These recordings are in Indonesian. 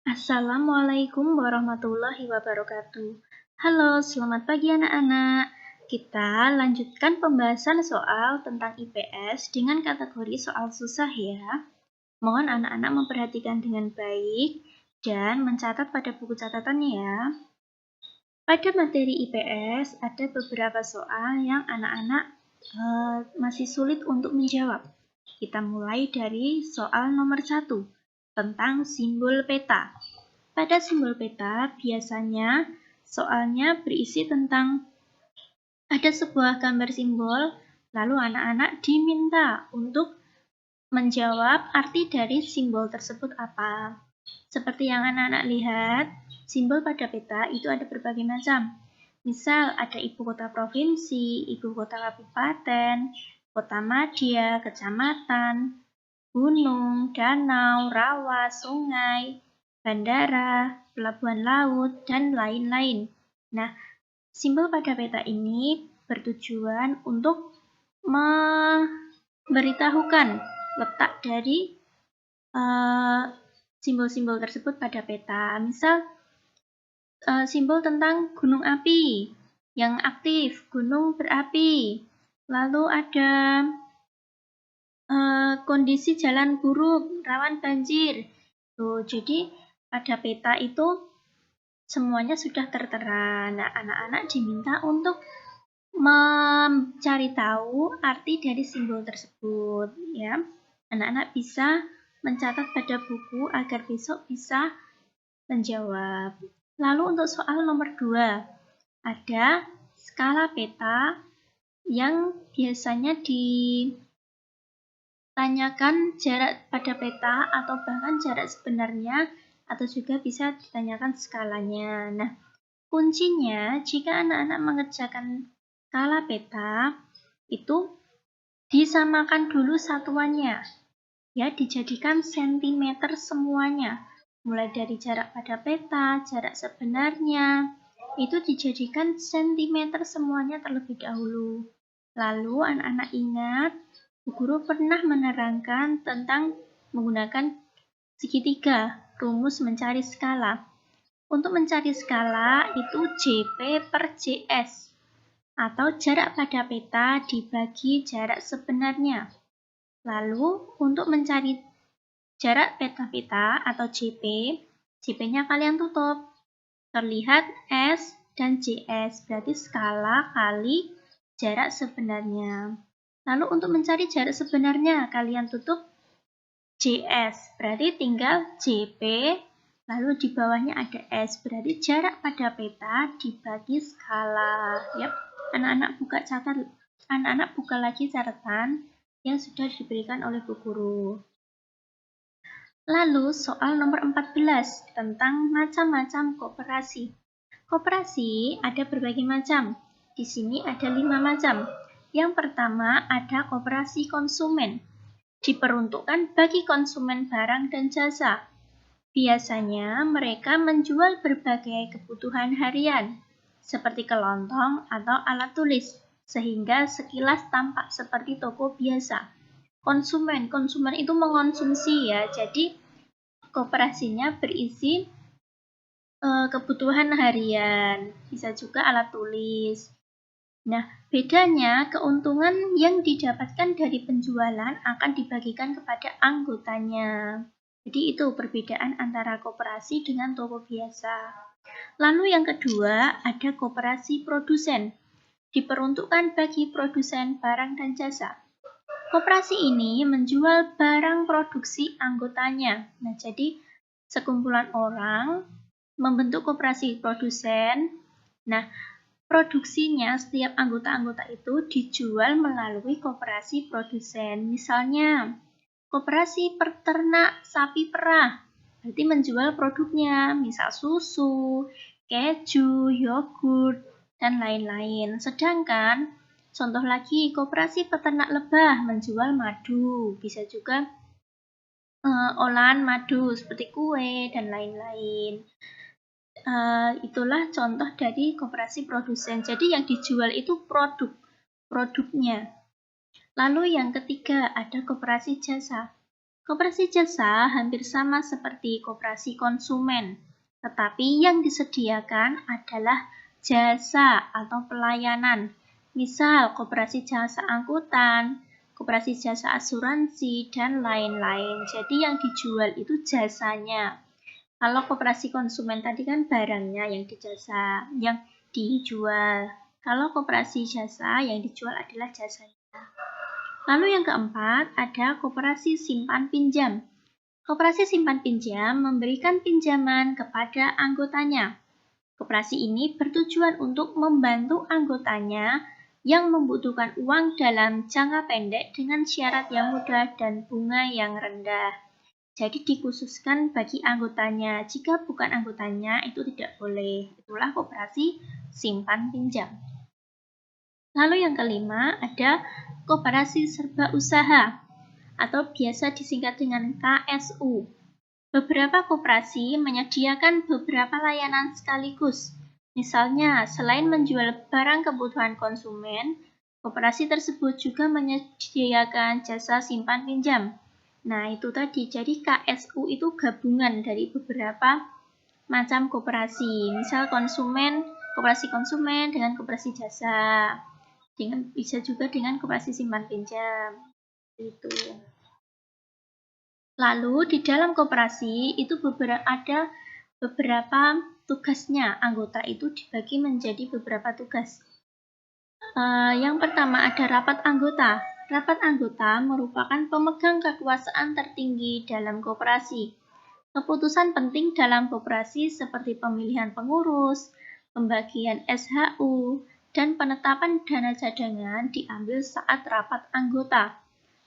Assalamualaikum warahmatullahi wabarakatuh. Halo, selamat pagi anak-anak. Kita lanjutkan pembahasan soal tentang IPS dengan kategori soal susah ya. Mohon anak-anak memperhatikan dengan baik dan mencatat pada buku catatannya ya. Pada materi IPS ada beberapa soal yang anak-anak masih sulit untuk menjawab. Kita mulai dari soal nomor 1 tentang simbol peta. Pada simbol peta, biasanya soalnya berisi tentang ada sebuah gambar simbol, lalu anak-anak diminta untuk menjawab arti dari simbol tersebut apa. Seperti yang anak-anak lihat, simbol pada peta itu ada berbagai macam. Misal ada ibu kota provinsi, ibu kota kabupaten, kota madya, kecamatan, gunung, danau, rawa, sungai, bandara, pelabuhan laut, dan lain-lain. Nah, simbol pada peta ini bertujuan untuk memberitahukan letak dari simbol-simbol tersebut pada peta. Misal, simbol tentang gunung api yang aktif, gunung berapi. Lalu ada kondisi jalan buruk, rawan banjir. Jadi pada peta itu semuanya sudah tertera. Nah, anak-anak diminta untuk mencari tahu arti dari simbol tersebut. Ya, anak-anak bisa mencatat pada buku agar besok bisa menjawab. Lalu untuk soal nomor 2, ada skala peta yang biasanya ditanyakan jarak pada peta atau bahkan jarak sebenarnya, atau juga bisa ditanyakan skalanya. Nah, kuncinya jika anak-anak mengerjakan skala peta itu disamakan dulu satuannya, ya, dijadikan sentimeter semuanya. Mulai dari jarak pada peta, jarak sebenarnya, itu dijadikan sentimeter semuanya terlebih dahulu. Lalu anak-anak ingat, Bu Guru pernah menerangkan tentang menggunakan segitiga, rumus mencari skala. Untuk mencari skala itu JP per JS, atau jarak pada peta dibagi jarak sebenarnya. Lalu untuk mencari jarak peta-peta atau JP, JP-nya kalian tutup. Terlihat S dan JS, berarti skala kali jarak sebenarnya. Lalu untuk mencari jarak sebenarnya, kalian tutup JS, berarti tinggal JP, lalu di bawahnya ada S, berarti jarak pada peta dibagi skala. Yap, anak-anak buka lagi catatan yang sudah diberikan oleh Bu Guru. Lalu soal nomor 14 tentang macam-macam koperasi. Koperasi ada berbagai macam. Di sini ada 5 macam. Yang pertama ada koperasi konsumen. Diperuntukkan bagi konsumen barang dan jasa. Biasanya mereka menjual berbagai kebutuhan harian, seperti kelontong atau alat tulis, sehingga sekilas tampak seperti toko biasa. Konsumen itu mengonsumsi ya, jadi koperasinya berisi kebutuhan harian, bisa juga alat tulis. Nah, bedanya keuntungan yang didapatkan dari penjualan akan dibagikan kepada anggotanya. Jadi itu perbedaan antara koperasi dengan toko biasa. Lalu yang kedua ada koperasi produsen. Diperuntukkan bagi produsen barang dan jasa. Koperasi ini menjual barang produksi anggotanya. Nah, jadi sekumpulan orang membentuk koperasi produsen. Nah, produksinya setiap anggota-anggota itu dijual melalui koperasi produsen. Misalnya, koperasi peternak sapi perah, berarti menjual produknya, misal susu, keju, yogurt, dan lain-lain. Sedangkan contoh lagi, koperasi peternak lebah menjual madu, bisa juga olahan madu seperti kue dan lain-lain. Itulah contoh dari koperasi produsen. Jadi yang dijual itu produknya. Lalu yang ketiga ada koperasi jasa. Koperasi jasa hampir sama seperti koperasi konsumen, tetapi yang disediakan adalah jasa atau pelayanan. Misal, koperasi jasa angkutan, koperasi jasa asuransi, dan lain-lain. Jadi yang dijual itu jasanya. Kalau koperasi konsumen tadi kan barangnya yang dijual. Kalau koperasi jasa yang dijual adalah jasanya. Lalu yang keempat, ada koperasi simpan pinjam. Koperasi simpan pinjam memberikan pinjaman kepada anggotanya. Koperasi ini bertujuan untuk membantu anggotanya yang membutuhkan uang dalam jangka pendek dengan syarat yang mudah dan bunga yang rendah. Jadi dikhususkan bagi anggotanya. Jika bukan anggotanya, itu tidak boleh. Itulah koperasi simpan pinjam. Lalu yang kelima, ada koperasi serba usaha atau biasa disingkat dengan KSU. Beberapa koperasi menyediakan beberapa layanan sekaligus. Misalnya, selain menjual barang kebutuhan konsumen, koperasi tersebut juga menyediakan jasa simpan pinjam. Nah, itu tadi. Jadi KSU itu gabungan dari beberapa macam koperasi. Misal koperasi konsumen dengan koperasi jasa. Bisa juga dengan koperasi simpan pinjam. Itu. Lalu di dalam koperasi itu ada beberapa tugasnya. Anggota itu dibagi menjadi beberapa tugas. Yang pertama ada rapat anggota. Rapat anggota merupakan pemegang kekuasaan tertinggi dalam koperasi. Keputusan penting dalam koperasi seperti pemilihan pengurus, pembagian SHU, dan penetapan dana cadangan diambil saat rapat anggota.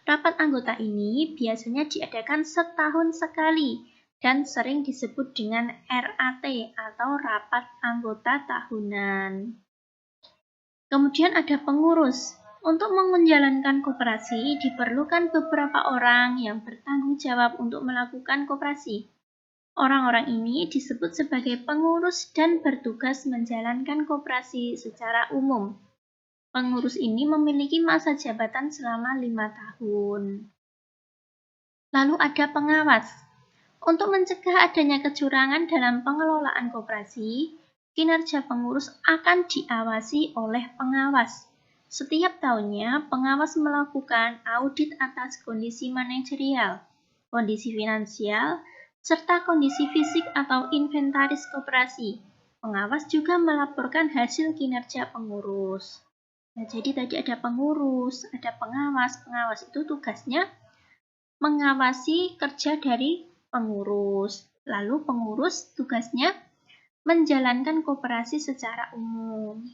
Rapat anggota ini biasanya diadakan setahun sekali dan sering disebut dengan RAT atau Rapat Anggota Tahunan. Kemudian ada pengurus. Untuk menjalankan koperasi diperlukan beberapa orang yang bertanggung jawab untuk melakukan koperasi. Orang-orang ini disebut sebagai pengurus dan bertugas menjalankan koperasi secara umum. Pengurus ini memiliki masa jabatan selama 5 tahun. Lalu ada pengawas. Untuk mencegah adanya kecurangan dalam pengelolaan koperasi, kinerja pengurus akan diawasi oleh pengawas. Setiap tahunnya, pengawas melakukan audit atas kondisi manajerial, kondisi finansial, serta kondisi fisik atau inventaris koperasi. Pengawas juga melaporkan hasil kinerja pengurus. Nah, jadi tadi ada pengurus, ada pengawas. Pengawas itu tugasnya mengawasi kerja dari pengurus. Lalu pengurus tugasnya menjalankan koperasi secara umum.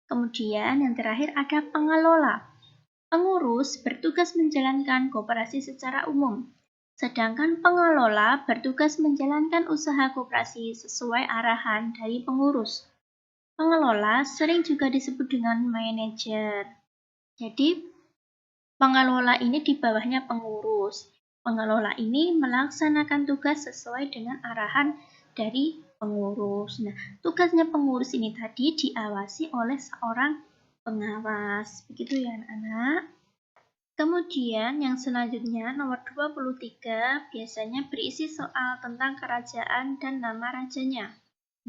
Kemudian yang terakhir ada pengelola. Pengurus bertugas menjalankan koperasi secara umum. Sedangkan pengelola bertugas menjalankan usaha koperasi sesuai arahan dari pengurus. Pengelola sering juga disebut dengan manajer. Jadi, pengelola ini di bawahnya pengurus. Pengelola ini melaksanakan tugas sesuai dengan arahan dari pengurus. Nah, tugasnya pengurus ini tadi diawasi oleh seorang pengawas. Begitu ya anak-anak. Kemudian yang selanjutnya nomor 23 biasanya berisi soal tentang kerajaan dan nama rajanya.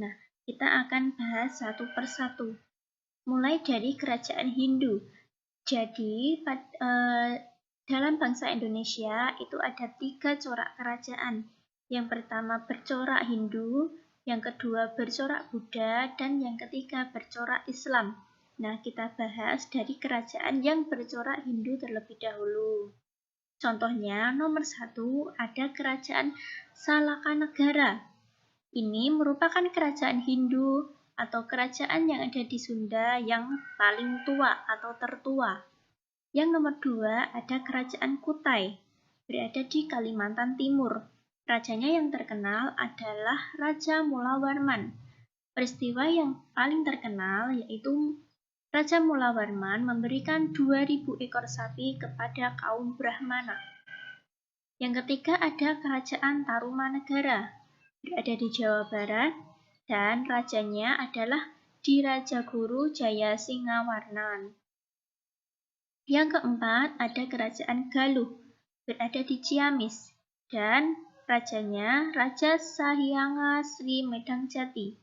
Nah, kita akan bahas satu persatu. Mulai dari kerajaan Hindu. Jadi, dalam bangsa Indonesia itu ada 3 corak kerajaan. Yang pertama bercorak Hindu, yang kedua bercorak Buddha, dan yang ketiga bercorak Islam. Nah, kita bahas dari kerajaan yang bercorak Hindu terlebih dahulu. Contohnya, nomor 1 ada kerajaan Salakanegara. Ini merupakan kerajaan Hindu atau kerajaan yang ada di Sunda yang paling tua atau tertua. Yang nomor 2 ada kerajaan Kutai, berada di Kalimantan Timur. Rajanya yang terkenal adalah Raja Mulawarman. Peristiwa yang paling terkenal yaitu Raja Mulawarman memberikan 2.000 ekor sapi kepada kaum Brahmana. Yang ketiga ada kerajaan Tarumanegara, berada di Jawa Barat, dan rajanya adalah Dirajaguru Jayasingawarnan. Yang keempat ada kerajaan Galuh, berada di Ciamis. dan rajanya Raja Sahyanga Sri Medang Jati.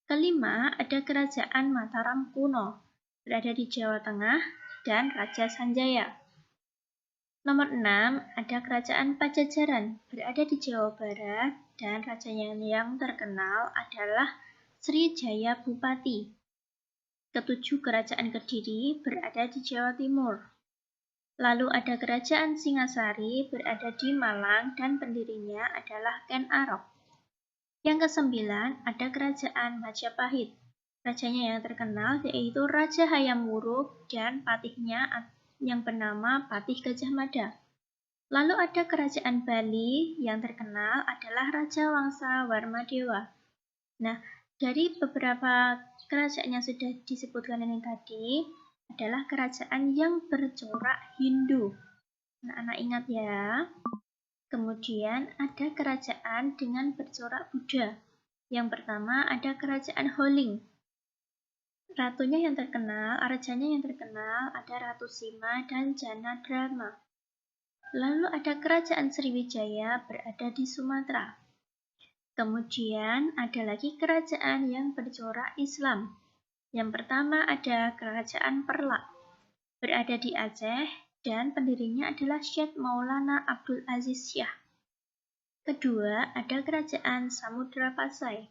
Kelima, ada Kerajaan Mataram kuno, berada di Jawa Tengah, dan Raja Sanjaya. Nomor 6, ada Kerajaan Pajajaran, berada di Jawa Barat, dan rajanya yang terkenal adalah Sri Jaya Bupati. Ketujuh, Kerajaan Kediri, berada di Jawa Timur. Lalu ada Kerajaan Singasari, berada di Malang, dan pendirinya adalah Ken Arok. Yang kesembilan, ada Kerajaan Majapahit. Rajanya yang terkenal yaitu Raja Hayam Wuruk dan patihnya yang bernama Patih Gajah Mada. Lalu ada Kerajaan Bali, yang terkenal adalah Raja Wangsa Warmadewa. Nah, dari beberapa kerajaan yang sudah disebutkan ini tadi adalah kerajaan yang bercorak Hindu. Anak-anak ingat ya. Kemudian ada kerajaan dengan bercorak Buddha. Yang pertama ada Kerajaan Holing. Ratunya yang terkenal, rajanya yang terkenal ada Ratu Sima dan Janadrama. Lalu ada Kerajaan Sriwijaya berada di Sumatera. Kemudian ada lagi kerajaan yang bercorak Islam. Yang pertama ada Kerajaan Perlak, berada di Aceh dan pendirinya adalah Syekh Maulana Abdul Aziz Syah. Kedua ada Kerajaan Samudra Pasai,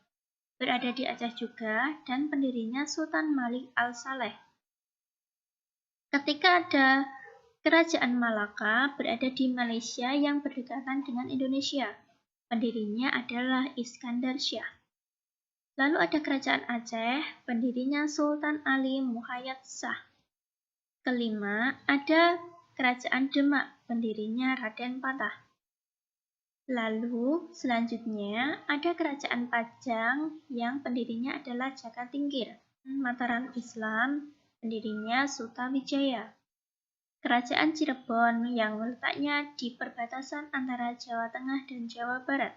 berada di Aceh juga dan pendirinya Sultan Malik Al-Saleh. Ketika ada Kerajaan Malaka, berada di Malaysia yang berdekatan dengan Indonesia. Pendirinya adalah Iskandar Syah. Lalu ada Kerajaan Aceh, pendirinya Sultan Ali Muhayyad Shah. Kelima, ada Kerajaan Demak, pendirinya Raden Patah. Lalu, selanjutnya ada Kerajaan Pajang yang pendirinya adalah Jaka Tingkir. Mataram Islam, pendirinya Sutawijaya. Kerajaan Cirebon yang letaknya di perbatasan antara Jawa Tengah dan Jawa Barat.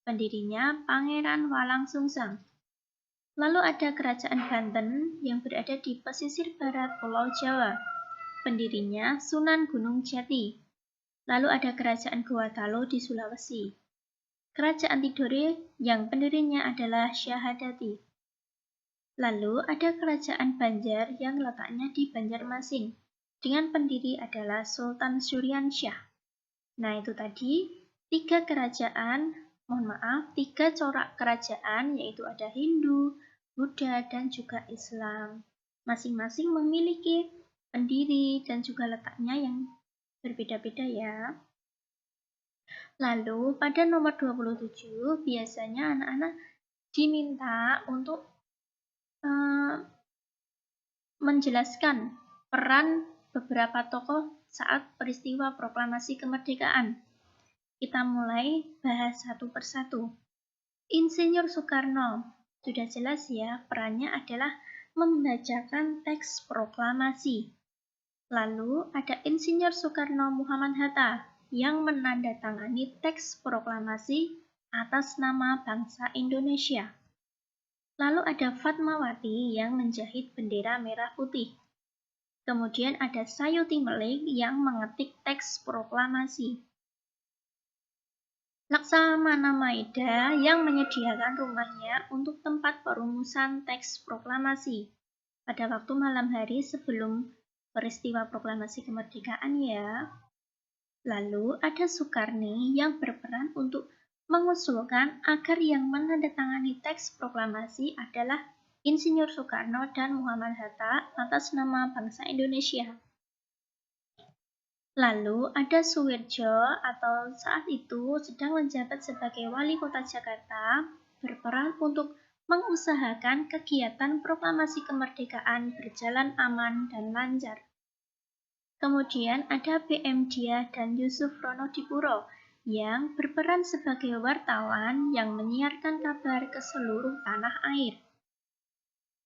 Pendirinya Pangeran Walangsungsang. Lalu ada Kerajaan Banten yang berada di pesisir barat Pulau Jawa. Pendirinya Sunan Gunung Jati. Lalu ada Kerajaan Gorontalo di Sulawesi. Kerajaan Tidore yang pendirinya adalah Syahadati. Lalu ada Kerajaan Banjar yang letaknya di Banjarmasin. Dengan pendiri adalah Sultan Suryansyah. Nah, itu tadi tiga corak kerajaan, yaitu ada Hindu, Buddha, dan juga Islam. Masing-masing memiliki pendiri dan juga letaknya yang berbeda-beda ya. Lalu pada nomor 27 biasanya anak-anak diminta untuk menjelaskan peran beberapa tokoh saat peristiwa proklamasi kemerdekaan. Kita mulai bahas satu persatu. Insinyur Soekarno, sudah jelas ya, perannya adalah membacakan teks proklamasi. Lalu ada Insinyur Soekarno Muhammad Hatta yang menandatangani teks proklamasi atas nama bangsa Indonesia. Lalu ada Fatmawati yang menjahit bendera merah putih. Kemudian ada Sayuti Melik yang mengetik teks proklamasi. Laksamana Maeda yang menyediakan rumahnya untuk tempat perumusan teks proklamasi pada waktu malam hari sebelum peristiwa proklamasi kemerdekaan ya. Lalu ada Soekarni yang berperan untuk mengusulkan agar yang menandatangani teks proklamasi adalah Insinyur Soekarno dan Muhammad Hatta atas nama bangsa Indonesia. Lalu ada Suwirjo atau saat itu sedang menjabat sebagai wali kota Jakarta, berperan untuk mengusahakan kegiatan proklamasi kemerdekaan berjalan aman dan lancar. Kemudian ada B.M. Dia dan Yusuf Ronodipuro yang berperan sebagai wartawan yang menyiarkan kabar ke seluruh tanah air.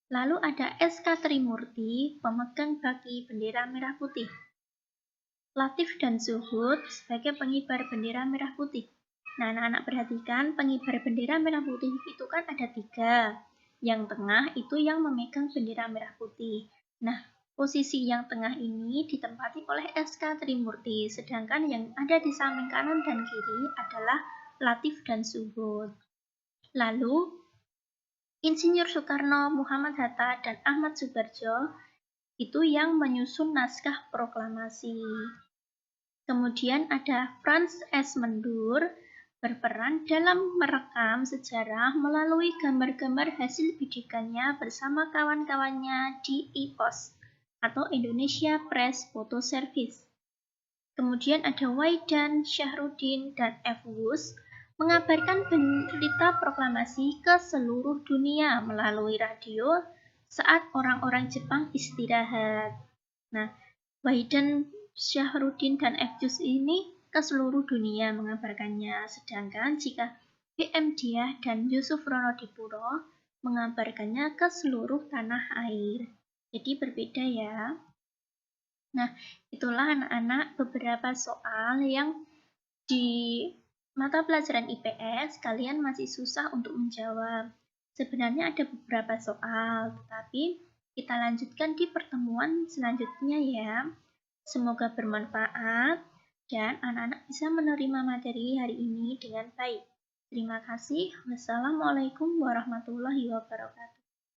Lalu ada S.K. Trimurti, pemegang baki bendera merah putih. Latif dan Zuhud sebagai pengibar bendera merah putih. Nah, anak-anak perhatikan, pengibar bendera merah putih itu kan ada 3. Yang tengah itu yang memegang bendera merah putih. Nah, Posisi yang tengah ini ditempati oleh SK Trimurti, sedangkan yang ada di samping kanan dan kiri adalah Latif dan Subud. Lalu, Insinyur Soekarno, Muhammad Hatta, dan Ahmad Subarjo itu yang menyusun naskah proklamasi. Kemudian ada Franz S. Mendur berperan dalam merekam sejarah melalui gambar-gambar hasil bidikannya bersama kawan-kawannya di IPOS atau Indonesia Press Photo Service. Kemudian ada Waidan, Syahrudin, dan F. Wus mengabarkan berita proklamasi ke seluruh dunia melalui radio saat orang-orang Jepang istirahat. Nah, Waidan, Syahrudin, dan F. Wus ini ke seluruh dunia mengabarkannya, sedangkan jika B.M. Diah dan Yusuf Ronodipuro mengabarkannya ke seluruh tanah air. Jadi berbeda ya. Nah, itulah anak-anak beberapa soal yang di mata pelajaran IPS kalian masih susah untuk menjawab. Sebenarnya ada beberapa soal, tetapi kita lanjutkan di pertemuan selanjutnya ya. Semoga bermanfaat dan anak-anak bisa menerima materi hari ini dengan baik. Terima kasih. Wassalamualaikum warahmatullahi wabarakatuh.